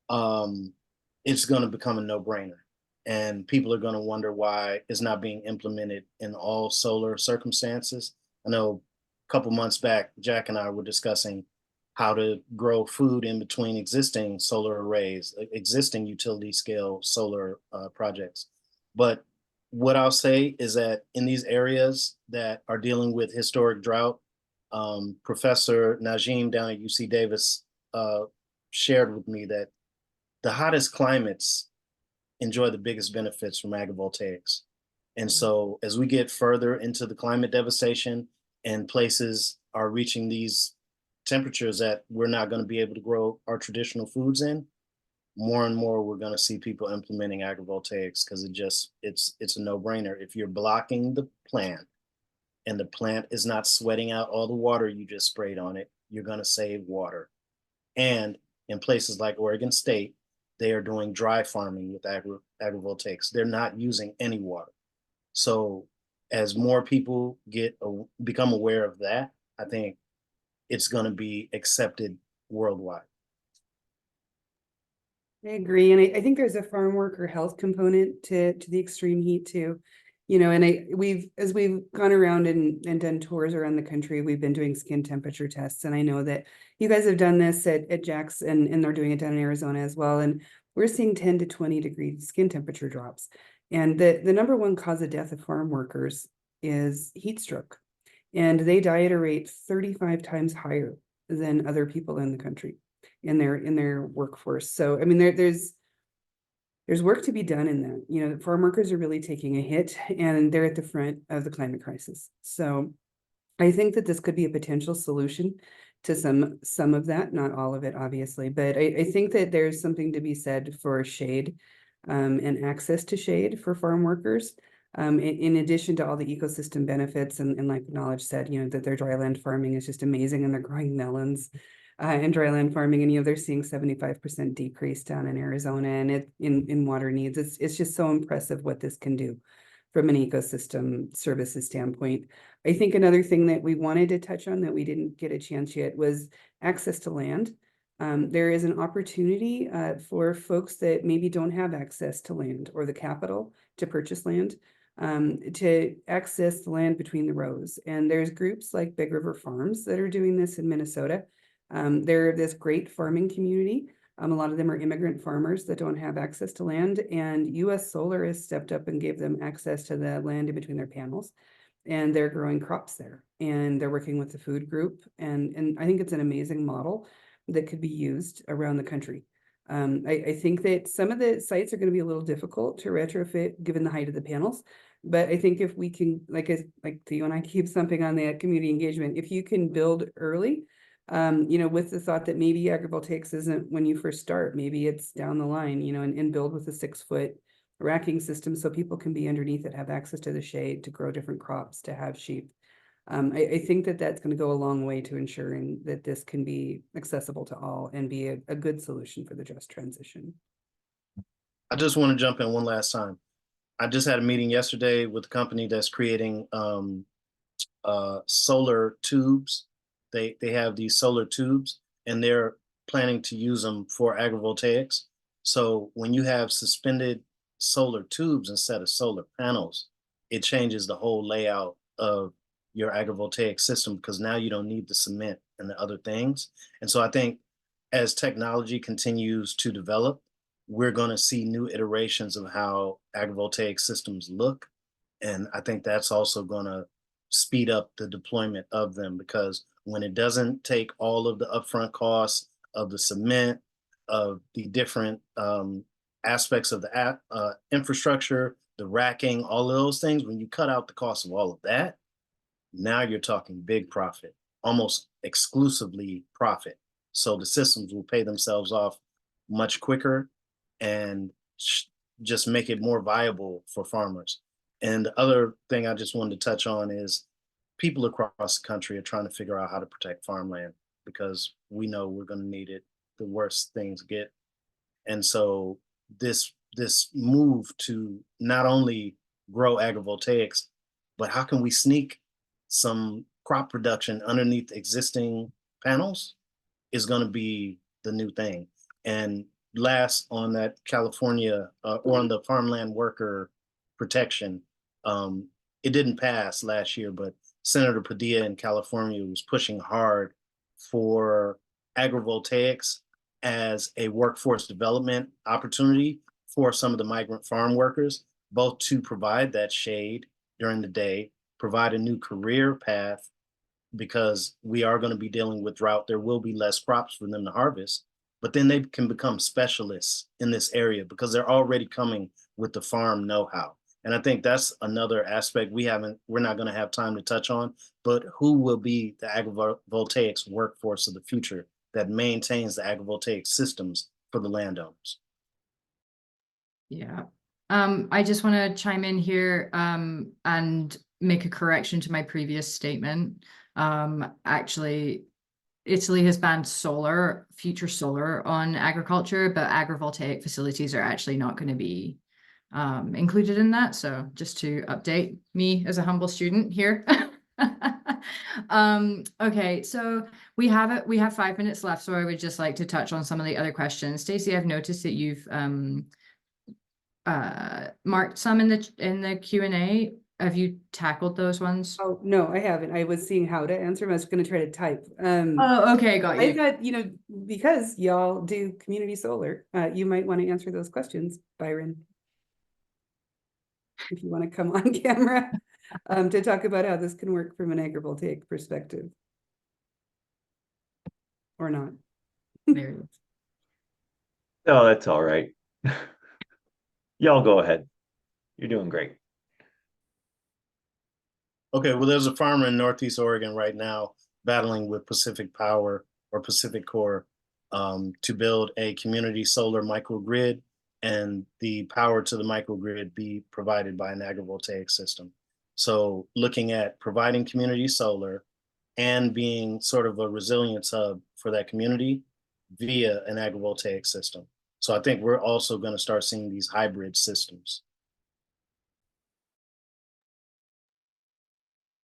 It's going to become a no-brainer. And people are going to wonder why it's not being implemented in all solar circumstances. I know a couple months back, Jack and I were discussing how to grow food in between existing solar arrays, existing utility scale solar projects. But what I'll say is that in these areas that are dealing with historic drought, Professor Najim down at UC Davis shared with me that the hottest climates enjoy the biggest benefits from agrivoltaics. And so as we get further into the climate devastation and places are reaching these temperatures that we're not going to be able to grow our traditional foods in, more and more we're going to see people implementing agrivoltaics because it's a no-brainer. If you're blocking the plant and the plant is not sweating out all the water you just sprayed on it, you're going to save water. And in places like Oregon State, they are doing dry farming with agrivoltaics. They're not using any water. So as more people become aware of that, I think it's going to be accepted worldwide. I agree. And I think there's a farm worker health component to the extreme heat too. And as we've gone around and done tours around the country, we've been doing skin temperature tests. And I know that you guys have done this at Jack's and they're doing it down in Arizona as well. And we're seeing 10 to 20 degree skin temperature drops. And the number one cause of death of farm workers is heat stroke. And they die at a rate 35 times higher than other people in the country. in their workforce. So, I mean, there's work to be done in that. You know, farm workers are really taking a hit, and they're at the front of the climate crisis. So I think that this could be a potential solution to some of that, not all of it, obviously, but I think that there's something to be said for shade and access to shade for farm workers. In addition to all the ecosystem benefits, and like Knowledge said, you know, that their dryland farming is just amazing, and they're growing melons and dryland farming, and you know, they're seeing 75% decrease down in Arizona, and in water needs. It's just so impressive what this can do from an ecosystem services standpoint. I think another thing that we wanted to touch on that we didn't get a chance yet was access to land. There is an opportunity for folks that maybe don't have access to land or the capital to purchase land, to access the land between the rows. And there's groups like Big River Farms that are doing this in Minnesota. They're this great farming community. A lot of them are immigrant farmers that don't have access to land, and US Solar has stepped up and gave them access to the land in between their panels, and they're growing crops there, and they're working with the food group. And I think it's an amazing model that could be used around the country. I think that some of the sites are going to be a little difficult to retrofit given the height of the panels. But I think if we can, like Theo and I keep thumping on that community engagement, if you can build early, you know, with the thought that maybe agrivoltaics isn't when you first start, maybe it's down the line, you know, and build with a 6-foot racking system so people can be underneath it, have access to the shade, to grow different crops, to have sheep. I think that that's going to go a long way to ensuring that this can be accessible to all and be a good solution for the just transition. I just want to jump in one last time. I just had a meeting yesterday with a company that's creating solar tubes. They have these solar tubes, and they're planning to use them for agrivoltaics. So when you have suspended solar tubes instead of solar panels, it changes the whole layout of your agrivoltaic system, because now you don't need the cement and the other things. And so I think as technology continues to develop, we're going to see new iterations of how agrivoltaic systems look. And I think that's also going to speed up the deployment of them, because when it doesn't take all of the upfront costs of the cement, of the different aspects of the infrastructure, the racking, all of those things, when you cut out the cost of all of that, now you're talking big profit, almost exclusively profit. So the systems will pay themselves off much quicker and just make it more viable for farmers. And the other thing I just wanted to touch on is people across the country are trying to figure out how to protect farmland, because we know we're going to need it the worse things get. And so this move to not only grow agrivoltaics, but how can we sneak some crop production underneath existing panels is going to be the new thing. And last on that California or on the farmland worker protection, it didn't pass last year, but Senator Padilla in California was pushing hard for agrivoltaics as a workforce development opportunity for some of the migrant farm workers, both to provide that shade during the day, provide a new career path, because we are going to be dealing with drought. There will be less crops for them to harvest, but then they can become specialists in this area because they're already coming with the farm know-how. And I think that's another aspect we're not going to have time to touch on, but who will be the agrivoltaics workforce of the future that maintains the agrivoltaic systems for the landowners? Yeah. I just want to chime in here and make a correction to my previous statement. Actually, Italy has banned future solar on agriculture, but agrivoltaic facilities are actually not going to be included in that. So just to update me as a humble student here. Okay, so we have 5 minutes left, so I would just like to touch on some of the other questions. Stacie, I've noticed that you've marked some in the Q&A. Have you tackled those ones? Oh, no, I haven't. I was seeing how to answer them. I was going to try to type. Oh, okay, got I you. thought, because y'all do community solar, you might want to answer those questions, Byron, if you want to come on camera to talk about how this can work from an agrivoltaic perspective. Or not. There it is. No, that's all right. Y'all go ahead. You're doing great. Okay, well, there's a farmer in Northeast Oregon right now battling with Pacific Power or Pacific Core to build a community solar microgrid, and the power to the microgrid be provided by an agrivoltaic system. So looking at providing community solar and being sort of a resilience hub for that community via an agrivoltaic system. So I think we're also going to start seeing these hybrid systems.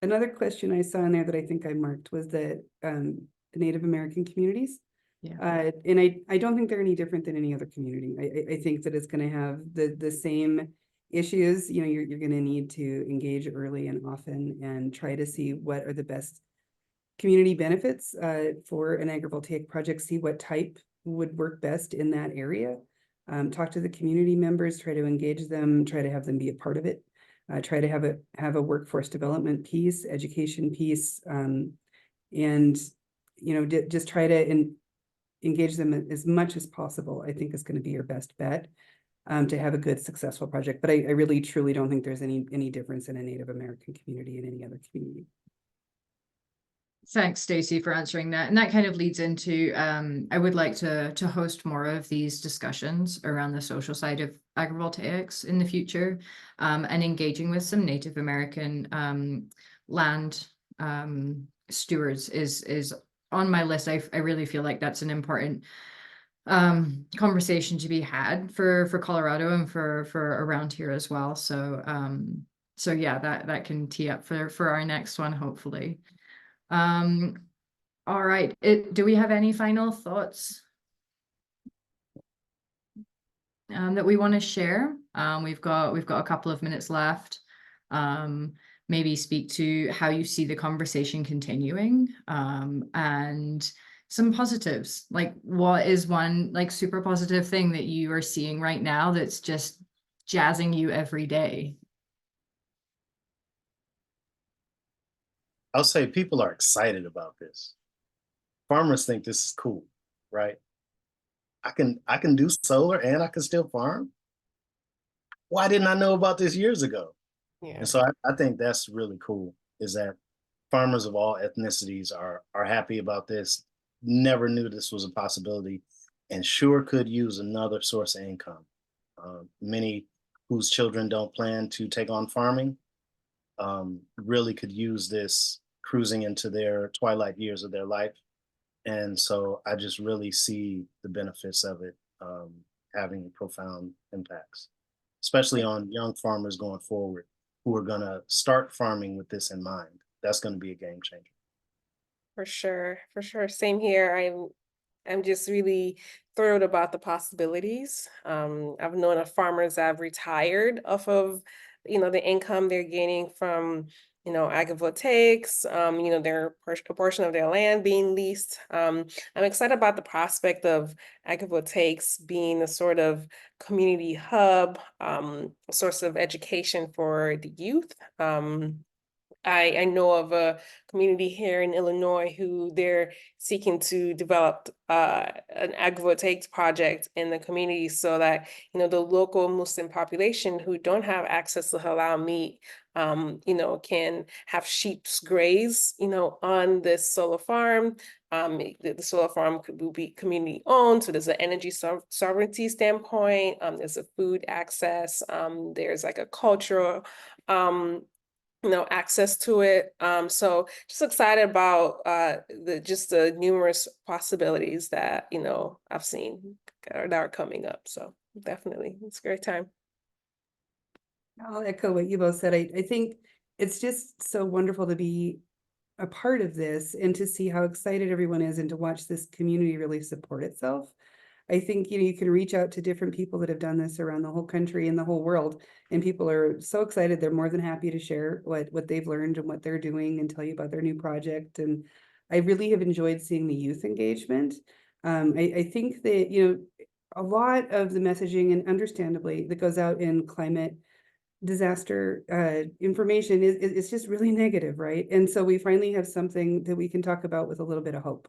Another question I saw in there that I think I marked was that the Native American communities. Yeah. And I don't think they're any different than any other community. I think that it's going to have the same issues. You know, you're going to need to engage early and often and try to see what are the best community benefits for an agrivoltaic project, see what type would work best in that area. Talk to the community members, try to engage them, try to have them be a part of it. Try to have a workforce development piece, education piece, and you know, just try to engage them as much as possible. I think is going to be your best bet to have a good, successful project. But I really, truly don't think there's any difference in a Native American community and any other community. Thanks, Stacie, for answering that. And that kind of leads into, I would like to host more of these discussions around the social side of agrivoltaics in the future, and engaging with some Native American land stewards is on my list. I really feel like that's an important conversation to be had for Colorado and for around here as well. So so yeah, that can tee up for our next one, hopefully. All right. Do we have any final thoughts that we want to share? We've got a couple of minutes left. Maybe speak to how you see the conversation continuing, and some positives. Like, what is one like super positive thing that you are seeing right now that's just jazzing you every day? I'll say people are excited about this. Farmers think this is cool, right? I can do solar and I can still farm. Why didn't I know about this years ago? Yeah. And so I think that's really cool, is that farmers of all ethnicities are happy about this, never knew this was a possibility, and sure could use another source of income. Many whose children don't plan to take on farming really could use this cruising into their twilight years of their life. And so I just really see the benefits of it having profound impacts, especially on young farmers going forward who are going to start farming with this in mind. That's going to be a game changer. For sure. Same here. I'm just really thrilled about the possibilities. I've known of farmers that have retired off of, the income they're gaining from, agrivoltaics, their a portion of their land being leased. I'm excited about the prospect of agrivoltaics being a sort of community hub, a source of education for the youth. I know of a community here in Illinois who they're seeking to develop an agrivoltaics project in the community so that, the local Muslim population who don't have access to halal meat, can have sheep graze, on this solar farm. The solar farm will be community owned. So there's an energy sovereignty standpoint. There's a food access. There's like a cultural access to it. So just excited about the numerous possibilities that, I've seen that are coming up. So definitely, it's a great time. I'll echo what you both said. I think it's just so wonderful to be a part of this and to see how excited everyone is and to watch this community really support itself. I think, you can reach out to different people that have done this around the whole country and the whole world, and people are so excited. They're more than happy to share what they've learned and what they're doing and tell you about their new project. And I really have enjoyed seeing the youth engagement. I think that, a lot of the messaging, and understandably, that goes out in climate disaster information is just really negative, right? And so we finally have something that we can talk about with a little bit of hope.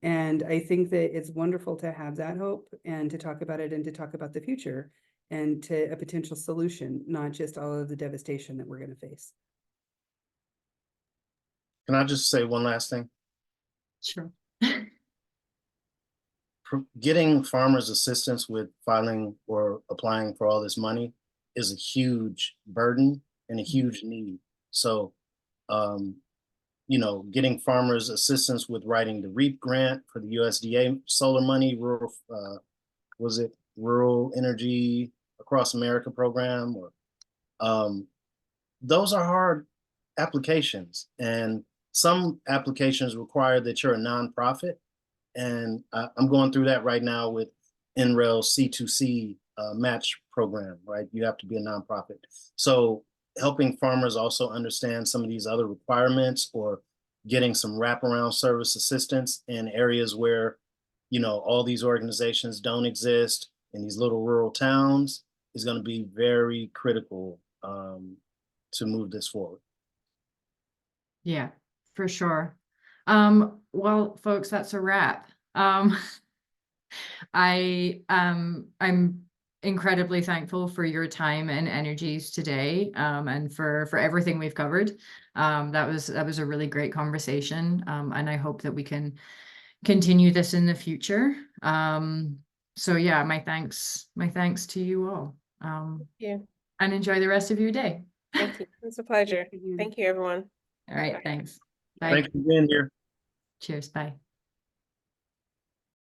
And I think that it's wonderful to have that hope and to talk about it and to talk about the future and to a potential solution, not just all of the devastation that we're going to face. Can I just say one last thing? Sure. Getting farmers assistance with filing or applying for all this money is a huge burden and a huge need. So, you know, getting farmers assistance with writing the REAP grant for the USDA solar money, rural, was it Rural Energy Across America program, or those are hard applications, and some applications require that you're a nonprofit. And I'm going through that right now with NREL C2C match program, right? You have to be a nonprofit. So helping farmers also understand some of these other requirements, or getting some wraparound service assistance in areas where, you know, all these organizations don't exist in these little rural towns, is going to be very critical to move this forward. Yeah, for sure. Well, folks, that's a wrap. I'm incredibly thankful for your time and energies today, and for everything we've covered. That was a really great conversation, and I hope that we can continue this in the future. So yeah, my thanks to you all. Yeah, And enjoy the rest of your day. thank you. It's a pleasure. Thank you. Thank you, everyone. All right, thanks. Bye. Thanks for being here. Cheers. Bye.